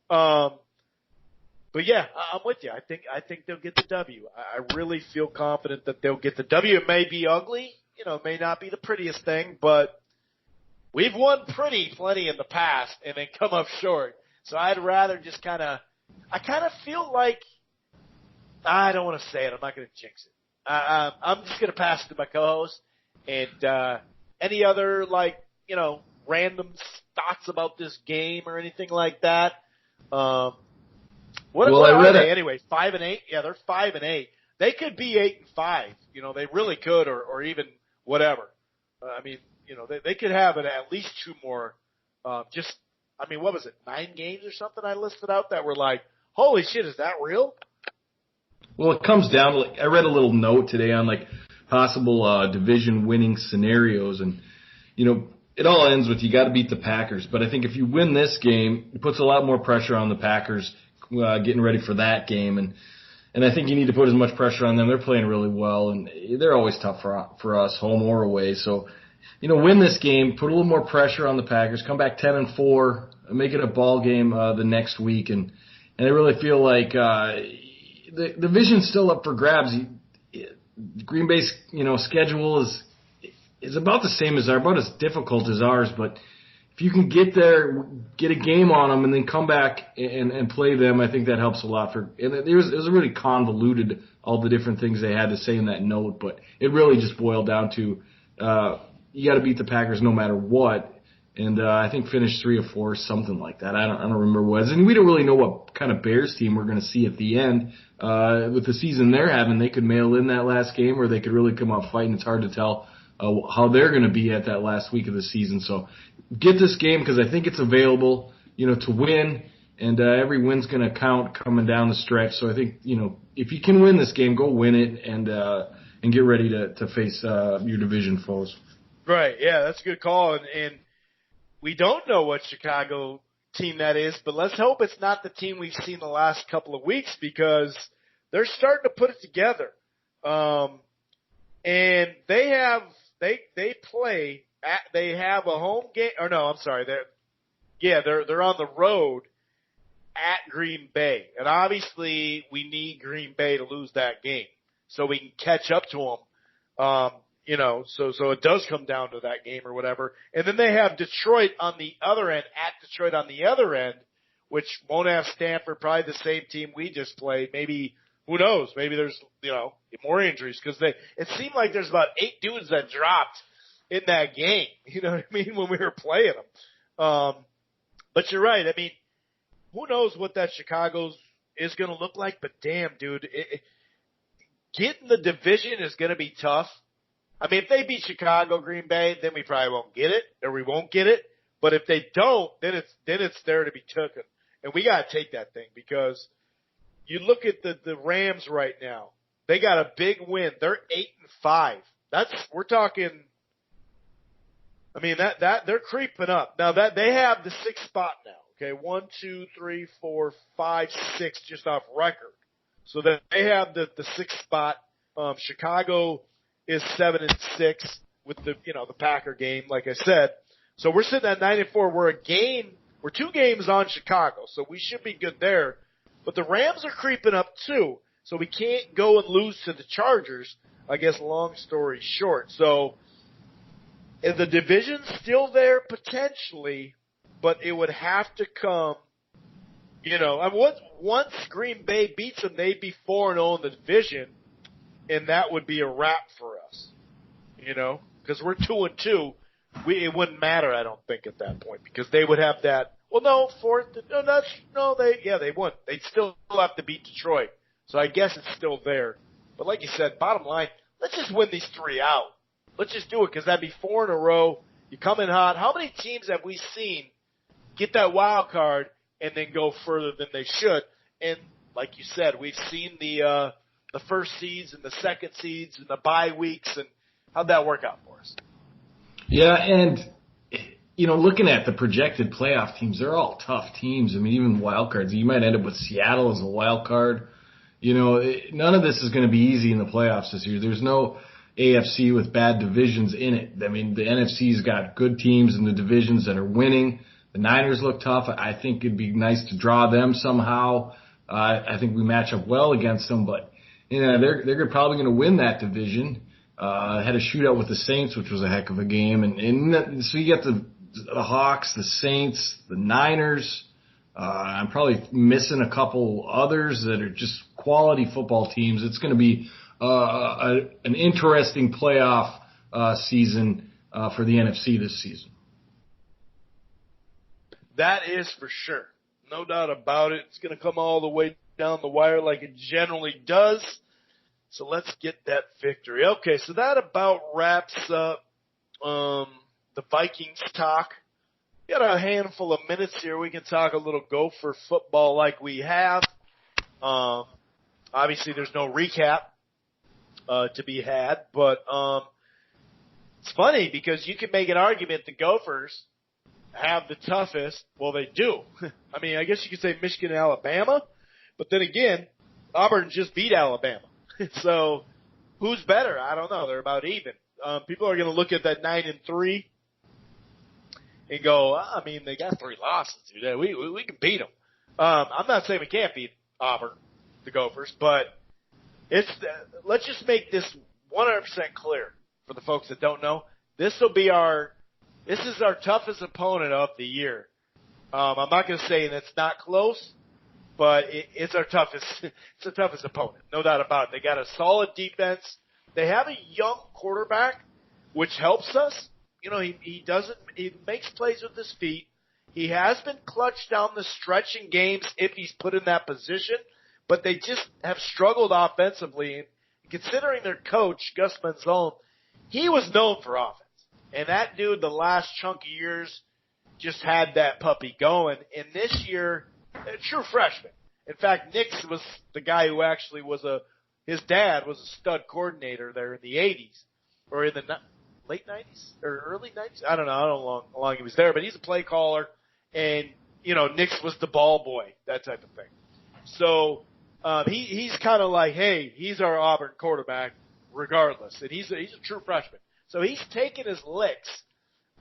But yeah, I'm with you. I think they'll get the W. I really feel confident that they'll get the W. It may be ugly, it may not be the prettiest thing, but we've won plenty in the past and then come up short. So I'd rather just I kind of feel like, I don't want to say it. I'm not going to jinx it. I'm just going to pass it to my co-host and, any other random thoughts about this game or anything like that. What are they anyway? 5-8? Yeah, they're 5-8. They could be 8-5. They really could, or even whatever. They could have it at least 2 more. What was it? 9 games or something I listed out that were like, holy shit, is that real? Well, it comes down to, I read a little note today on possible division winning scenarios, and it all ends with you got to beat the Packers. But I think if you win this game, it puts a lot more pressure on the Packers getting ready for that game, and I think you need to put as much pressure on them. They're playing really well, and they're always tough for us, home or away. So, win this game, put a little more pressure on the Packers, come back 10-4, make it a ball game the next week, and I really feel like the division's still up for grabs. Green Bay's, schedule is about the same as ours, about as difficult as ours, but if you can get there, get a game on them, and then come back and play them, I think that helps a lot. And it was really convoluted, all the different things they had to say in that note, but it really just boiled down to you got to beat the Packers no matter what. And I think finished 3 or 4, something like that. I don't remember what it was. And we don't really know what kind of Bears team we're going to see at the end. With the season they're having, they could mail in that last game, or they could really come out fighting. It's hard to tell how they're going to be at that last week of the season. So get this game because I think it's available, to win. And every win's going to count coming down the stretch. So I think, if you can win this game, go win it and get ready to face your division foes. Right. Yeah, that's a good call. And we don't know what Chicago team that is, but let's hope it's not the team we've seen the last couple of weeks because they're starting to put it together. And they have a home game, or no, I'm sorry. They're on the road at Green Bay. And obviously we need Green Bay to lose that game so we can catch up to them. So it does come down to that game or whatever. And then they have Detroit on the other end, which won't have Stanford, probably the same team we just played. Maybe, who knows? Maybe there's, more injuries because it seemed like there's about 8 dudes that dropped in that game. You know what I mean? When we were playing them. But you're right. I mean, who knows what that Chicago's is going to look like? But damn, dude, getting the division is going to be tough. I mean, if they beat Chicago, Green Bay, then we probably won't get it, or we won't get it. But if they don't, then it's there to be taken. And we got to take that thing because you look at the Rams right now. They got a big win. They're 8-5. We're talking. I mean, that they're creeping up. Now that they have the 6th spot now. Okay, 1, 2, 3, 4, 5, 6 just off record. So that they have the 6th spot. Chicago is 7-6 with the Packer game, like I said. So we're sitting at 9-4. We're 2 games on Chicago, so we should be good there. But the Rams are creeping up too, so we can't go and lose to the Chargers. I guess long story short. So is the division still there potentially, but it would have to come. Once Green Bay beats them, they'd be 4-0 in the division. And that would be a wrap for us, because we're 2-2. It wouldn't matter, I don't think, at that point, because they would have that. Well, no, they wouldn't. They'd still have to beat Detroit. So I guess it's still there. But like you said, bottom line, let's just win these 3 out. Let's just do it, because that'd be 4 in a row. You come in hot. How many teams have we seen get that wild card and then go further than they should? And like you said, we've seen the first seeds and the second seeds and the bye weeks, and how'd that work out for us? Yeah, and, looking at the projected playoff teams, they're all tough teams. I mean, even wild cards. You might end up with Seattle as a wild card. None of this is going to be easy in the playoffs this year. There's no AFC with bad divisions in it. I mean, the NFC's got good teams in the divisions that are winning. The Niners look tough. I think it'd be nice to draw them somehow. I think we match up well against them, but they're probably going to win that division. Had a shootout with the Saints, which was a heck of a game. And so you get the Hawks, the Saints, the Niners. I'm probably missing a couple others that are just quality football teams. It's going to be an interesting playoff season for the NFC this season. That is for sure. No doubt about it. It's going to come all the way down the wire like it generally does. So let's get that victory. Okay, so that about wraps up the Vikings talk. We got a handful of minutes here. We can talk a little Gopher football like we have. Obviously, there's no recap to be had, but it's funny because you can make an argument the Gophers have the toughest. Well, they do. I mean, I guess you could say Michigan and Alabama, but then again, Auburn just beat Alabama. So who's better? I don't know. They're about even. People are going to look at that 9-3 and go, I mean, they got 3 losses. Dude. We can beat them. I'm not saying we can't beat Auburn, the Gophers, but let's just make this 100% clear for the folks that don't know. This is our toughest opponent of the year. I'm not going to say that's not close, but it's our toughest. It's the toughest opponent, no doubt about it. They got a solid defense. They have a young quarterback, which helps us. You know, he makes plays with his feet. He has been clutch down the stretch in games if he's put in that position, but they just have struggled offensively. And considering their coach, Gus Manzone, he was known for offense. And that dude, the last chunk of years, just had that puppy going. And this year, a true freshman. In fact, Nix was the guy who actually his dad was a stud coordinator there in the 80s, or in the late 90s, or early 90s. I don't know how long he was there, but he's a play caller. And, you know, Nix was the ball boy, that type of thing. So he's kind of like, hey, he's our Auburn quarterback regardless. And he's a true freshman. So he's taking his licks.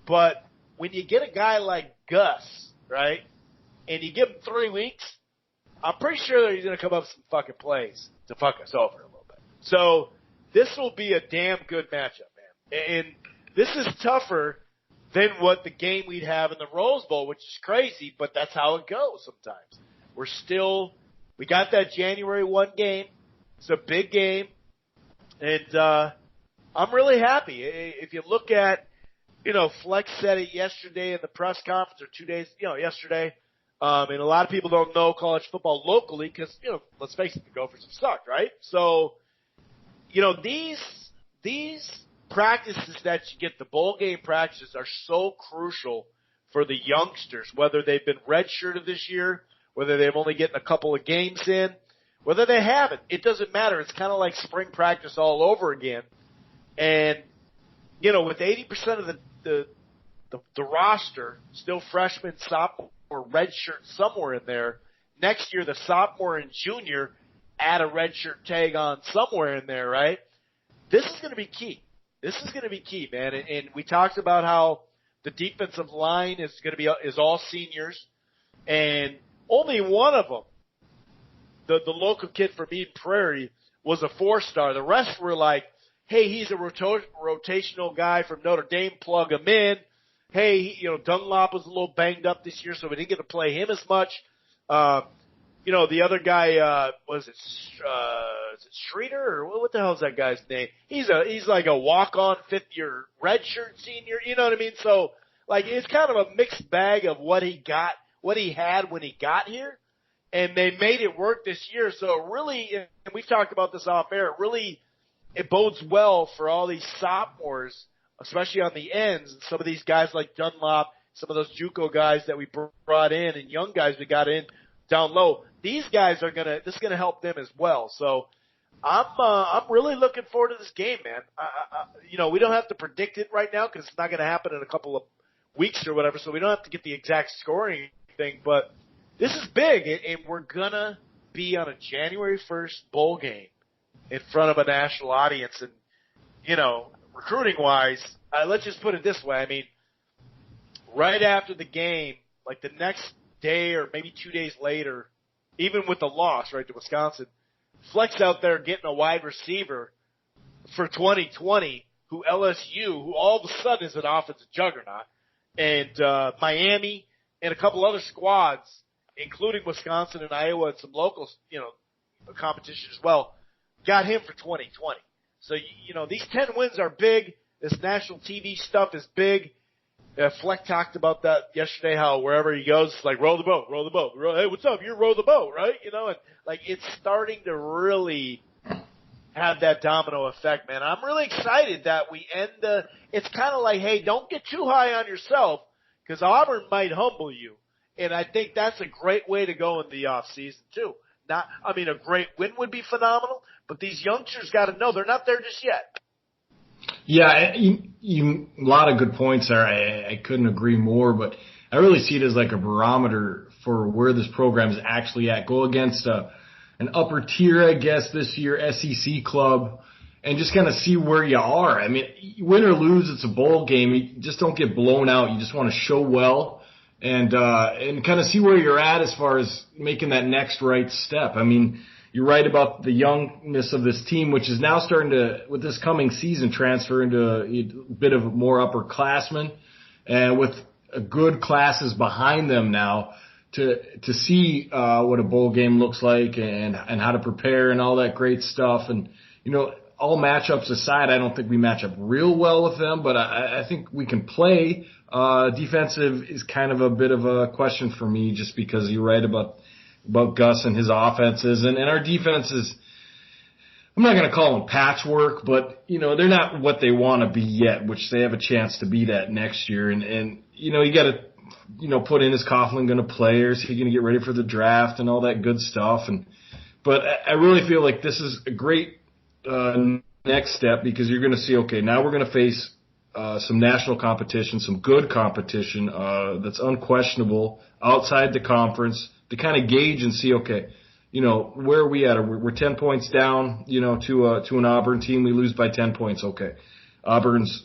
But when you get a guy like Gus, right, and you give him 3 weeks, I'm pretty sure that he's going to come up with some fucking plays to fuck us over a little bit. So this will be a damn good matchup, man. And this is tougher than what the game we'd have in the Rose Bowl, which is crazy, but that's how it goes sometimes. We got that January 1 game. It's a big game. And I'm really happy. If you look at, you know, Flex said it yesterday in the press conference, or 2 days, yesterday. And a lot of people don't know college football locally because, you know, let's face it, the Gophers have sucked, right? So, you know, these practices that you get, the bowl game practices, are so crucial for the youngsters, whether they've been redshirted this year, whether they've only gotten a couple of games in, whether they haven't. It doesn't matter. It's kind of like spring practice all over again. And, you know, with 80% of the roster still freshmen, sophomore, redshirt somewhere in there, next year the sophomore and junior add a redshirt tag on somewhere in there, right? This is going to be key. This is going to be key, man. And we talked about how the defensive line is all seniors, and only one of them, the local kid from Eden Prairie, was a 4-star. The rest were like, hey, he's a rotational guy from Notre Dame, plug him in. Hey, you know, Dunlop was a little banged up this year, so we didn't get to play him as much. You know, the other guy, is it Streeter, or what the hell is that guy's name? He's like a walk-on 5th-year redshirt senior. You know what I mean? So, like, it's kind of a mixed bag of what he had when he got here, and they made it work this year. So really, and we've talked about this off air, it bodes well for all these sophomores, especially on the ends, and some of these guys like Dunlop, some of those JUCO guys that we brought in, and young guys we got in down low. These guys this is gonna help them as well. So I'm really looking forward to this game, man. You know, we don't have to predict it right now because it's not gonna happen in a couple of weeks or whatever, so we don't have to get the exact scoring thing. But this is big, and we're gonna be on a January 1st bowl game in front of a national audience, and you know, recruiting-wise, let's just put it this way. I mean, right after the game, like the next day or maybe 2 days later, even with the loss, right, to Wisconsin, Flex out there getting a wide receiver for 2020, who all of a sudden is an offensive juggernaut, and Miami and a couple other squads, including Wisconsin and Iowa and some local, you know, competition as well, got him for 2020. So, you know, these 10 wins are big. This national TV stuff is big. Fleck talked about that yesterday, how wherever he goes, it's like, row the boat. Hey, what's up? You row the boat, right? You know, and like it's starting to really have that domino effect, man. I'm really excited that we end it's kind of like, hey, don't get too high on yourself because Auburn might humble you. And I think that's a great way to go in the off season too. A great win would be phenomenal, but these youngsters got to know they're not there just yet. Yeah, a lot of good points there. I couldn't agree more, but I really see it as like a barometer for where this program is actually at. Go against an upper tier, I guess, this year, SEC club, and just kind of see where you are. I mean, win or lose, it's a bowl game. You just don't get blown out. You just want to show well and kind of see where you're at as far as making that next right step. I mean, you're right about the youngness of this team, which is now starting to, with this coming season, transfer into a bit of more upperclassmen, and with good classes behind them now to see what a bowl game looks like and how to prepare and all that great stuff. And all matchups aside, I don't think we match up real well with them, but I think we can play. Defensive is kind of a bit of a question for me, just because you're right about Gus and his offenses, and our defenses. I'm not going to call them patchwork, but they're not what they want to be yet, which they have a chance to be that next year. And you got to put in, is Coughlin going to play, or is he going to get ready for the draft and all that good stuff? But I really feel like this is a great next step, because you're going to see, okay, now we're going to face some national competition, some good competition that's unquestionable outside the conference, to kind of gauge and see, okay, where are we at? We're 10 points down, to an Auburn team. We lose by 10 points. Okay. Auburn's,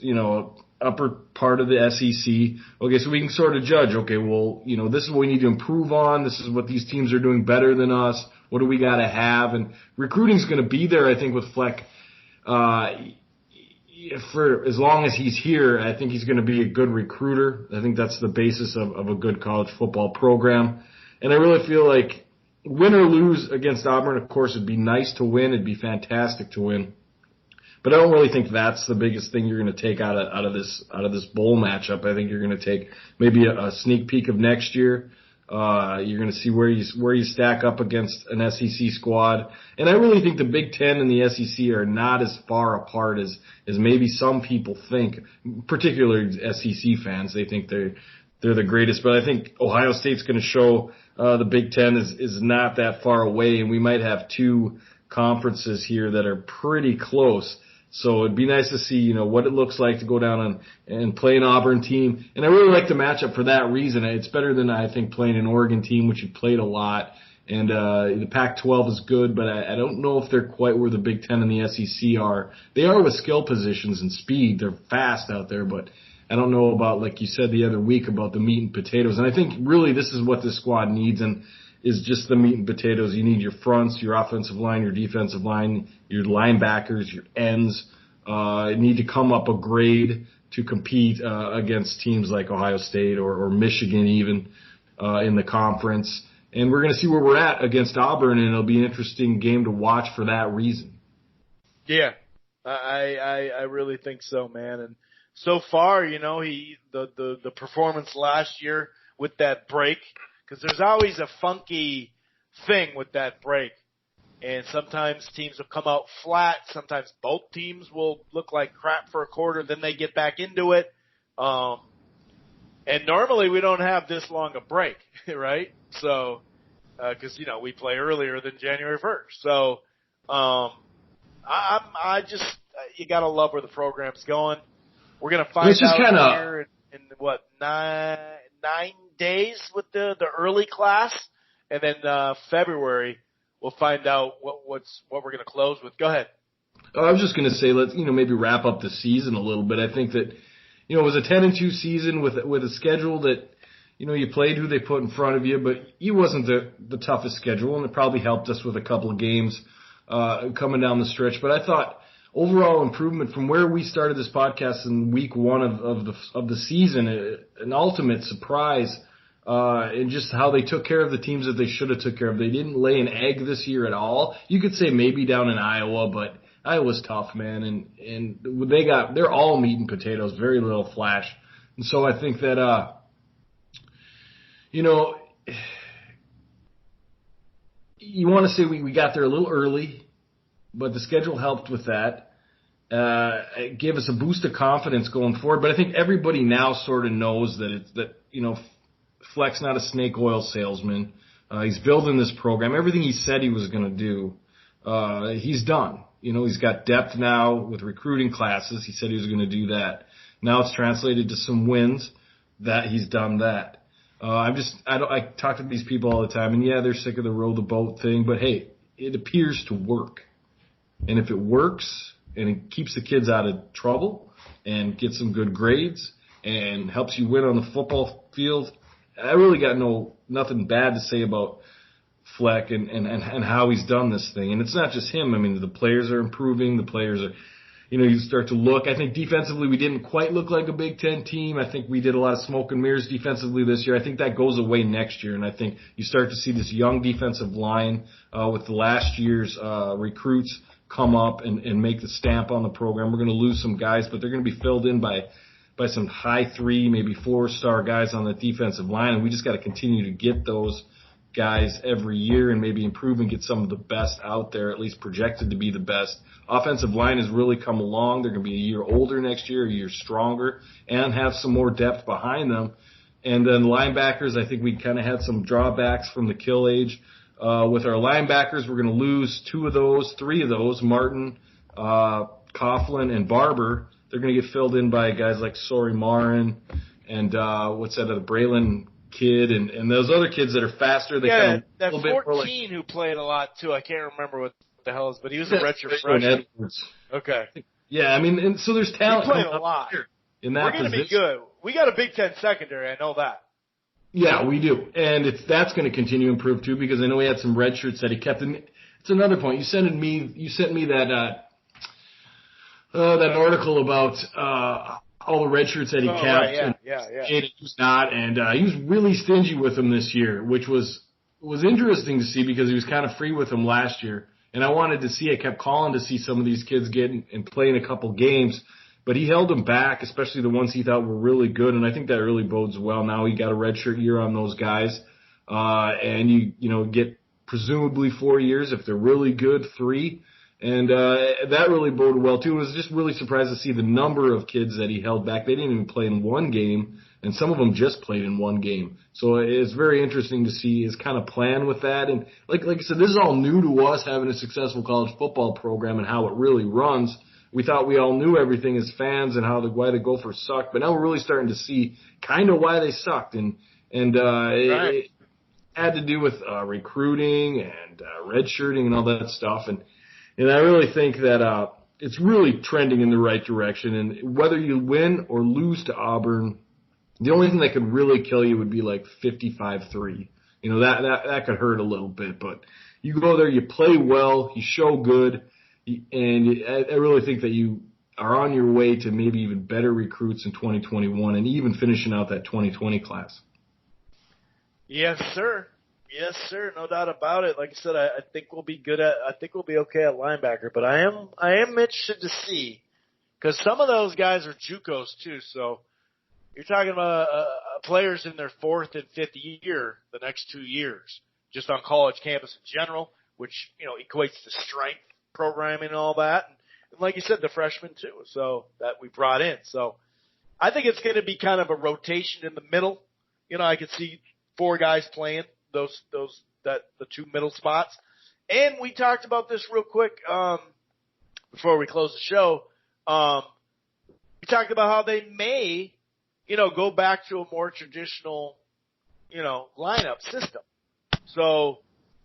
upper part of the SEC. Okay, so we can sort of judge, okay, well, this is what we need to improve on. This is what these teams are doing better than us. What do we got to have? And recruiting's going to be there, I think, with Fleck. For as long as he's here, I think he's going to be a good recruiter. I think that's the basis of a good college football program. And I really feel like, win or lose against Auburn, of course, it'd be nice to win. It'd be fantastic to win. But I don't really think that's the biggest thing you're going to take out of this bowl matchup. I think you're going to take maybe a sneak peek of next year. You're going to see where you stack up against an SEC squad. And I really think the Big Ten and the SEC are not as far apart as maybe some people think, particularly SEC fans. They think they're the greatest. But I think Ohio State's going to show the Big Ten is not that far away, and we might have two conferences here that are pretty close. So it'd be nice to see, what it looks like to go down and play an Auburn team. And I really like the matchup for that reason. It's better than, I think, playing an Oregon team, which you played a lot. And the Pac-12 is good, but I don't know if they're quite where the Big Ten and the SEC are. They are with skill positions and speed. They're fast out there, but I don't know about, like you said the other week, about the meat and potatoes. And I think really this is what this squad needs, and is just the meat and potatoes. You need your fronts, your offensive line, your defensive line, your linebackers, your ends. Need to come up a grade to compete against teams like Ohio State or Michigan even in the conference. And we're going to see where we're at against Auburn, and it'll be an interesting game to watch for that reason. Yeah, I really think so, man. And so far, the performance last year with that break, because there's always a funky thing with that break. And sometimes teams will come out flat. Sometimes both teams will look like crap for a quarter, then they get back into it. And normally we don't have this long a break, right? So, because, we play earlier than January 1st. So, you gotta love where the program's going. We're gonna find out here in what, 9 days with the early class, and then February we'll find out what we're gonna close with. Go ahead. I was just gonna say, let's maybe wrap up the season a little bit. I think that it was a 10-2 season with a schedule that you played who they put in front of you, but it wasn't the toughest schedule, and it probably helped us with a couple of games coming down the stretch. But I thought overall improvement from where we started this podcast in week one of the season, an ultimate surprise, and just how they took care of the teams that they should have took care of. They didn't lay an egg this year at all. You could say maybe down in Iowa, but Iowa's tough, man, and they're all meat and potatoes, very little flash. And so I think that you want to say we got there a little early, but the schedule helped with that. It gave us a boost of confidence going forward. But I think everybody now sort of knows that Fleck's not a snake oil salesman. He's building this program. Everything he said he was going to do, he's done. He's got depth now with recruiting classes. He said he was going to do that. Now it's translated to some wins. That he's done that. I talk to these people all the time, and yeah, they're sick of the row the boat thing, but hey, it appears to work. And if it works and it keeps the kids out of trouble and gets some good grades and helps you win on the football field, I really got nothing bad to say about Fleck and how he's done this thing. And it's not just him. I mean, the players are improving. The players are, you start to look. I think defensively we didn't quite look like a Big Ten team. I think we did a lot of smoke and mirrors defensively this year. I think that goes away next year. And I think you start to see this young defensive line with the last year's recruits come up and make the stamp on the program. We're going to lose some guys, but they're going to be filled in by some high 3, maybe 4-star guys on the defensive line. And we just got to continue to get those guys every year and maybe improve and get some of the best out there, at least projected to be the best. Offensive line has really come along. They're going to be a year older next year, a year stronger, and have some more depth behind them. And then linebackers, I think we kind of had some drawbacks from the kill age. With our linebackers, we're going to lose 3 of those, Martin, Coughlin, and Barber. They're going to get filled in by guys like Sori Marin and Braylon kid and those other kids that are faster. They kind of that a little 14 who played a lot too. I can't remember what the hell is, but he was a redshirt freshman. Okay. Yeah, I mean, and so there's talent. He played a lot. In that We're going to be good. We got a Big Ten secondary. I know that. Yeah, we do, and that's going to continue to improve too because I know he had some red shirts that he kept. And it's another point. You sent me that article about all the red shirts that he kept. Right, yeah. He was not, and he was really stingy with them this year, which was interesting to see because he was kind of free with them last year. And I wanted to see. I kept calling to see some of these kids get and play in a couple games. But he held them back, especially the ones he thought were really good, and I think that really bodes well. Now he got a redshirt year on those guys, and you get presumably 4 years if they're really good, 3, and that really boded well too. I was just really surprised to see the number of kids that he held back. They didn't even play in one game, and some of them just played in one game. So it's very interesting to see his kind of plan with that. And like I said, this is all new to us having a successful college football program and how it really runs. We thought we all knew everything as fans and why the Gophers sucked, but now we're really starting to see kind of why they sucked, and it had to do with recruiting and redshirting and all that stuff, and I really think that it's really trending in the right direction. And whether you win or lose to Auburn, the only thing that could really kill you would be like 55-3. That could hurt a little bit, but you go there, you play well, you show good. And I really think that you are on your way to maybe even better recruits in 2021 and even finishing out that 2020 class. Yes, sir. Yes, sir. No doubt about it. Like I said, I think we'll be I think we'll be okay at linebacker, but I am interested to see because some of those guys are JUCOs too. So you're talking about players in their 4th and 5th year the next 2 years just on college campus in general, which, equates to strength. Programming and all that. And like you said, the freshmen too, so that we brought in. So I think it's going to be kind of a rotation in the middle. I could see 4 guys playing the 2 middle spots. And we talked about this real quick before we close the show. We talked about how they may, go back to a more traditional, lineup system. So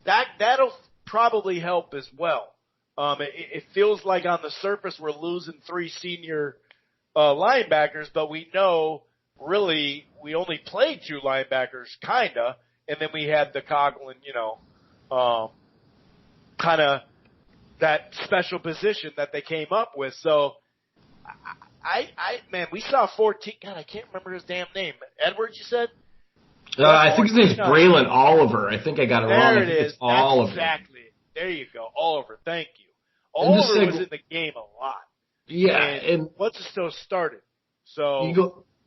that'll probably help as well. It feels like on the surface we're losing 3 senior linebackers, but we know really we only played 2 linebackers, kinda, and then we had the Coughlin, kind of that special position that they came up with. So, man, we saw 14. God, I can't remember his damn name. Edwards, you said? I think his name's Braylon Oliver. I think I got it wrong. There it is. That's exactly it. There you go. Oliver. Thank you. Oliver was in the game a lot. Yeah, and once it still started. So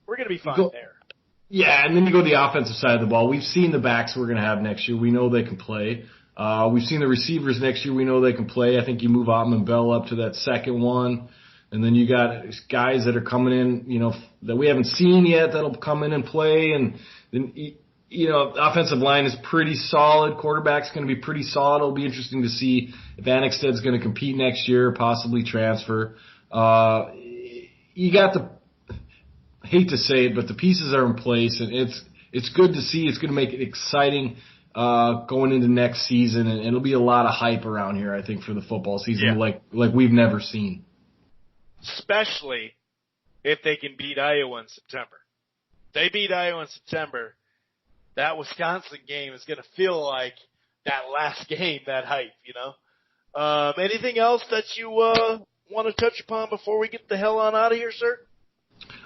we're going to be fine there. Yeah, and then you go to the offensive side of the ball. We've seen the backs we're going to have next year. We know they can play. We've seen the receivers next year. We know they can play. I think you move Ottman Bell up to that second one. And then you got guys that are coming in, that we haven't seen yet that'll come in and play. And then, the offensive line is pretty solid. Quarterback's going to be pretty solid. It'll be interesting to see if Annexstad's going to compete next year, possibly transfer. You got hate to say it, but the pieces are in place, and it's good to see. It's going to make it exciting going into next season, and it'll be a lot of hype around here, I think, for the football season, like we've never seen. Especially if they can beat Iowa in September. If they beat Iowa in September, that Wisconsin game is going to feel like that last game, that hype, Anything else that you want to touch upon before we get the hell on out of here, sir?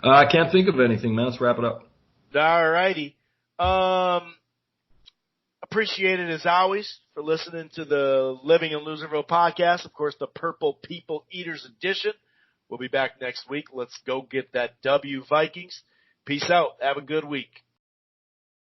I can't think of anything, man. Let's wrap it up. All righty. Appreciate it as always for listening to the Living in Loserville podcast. Of course, the Purple People Eaters edition. We'll be back next week. Let's go get that W, Vikings. Peace out. Have a good week.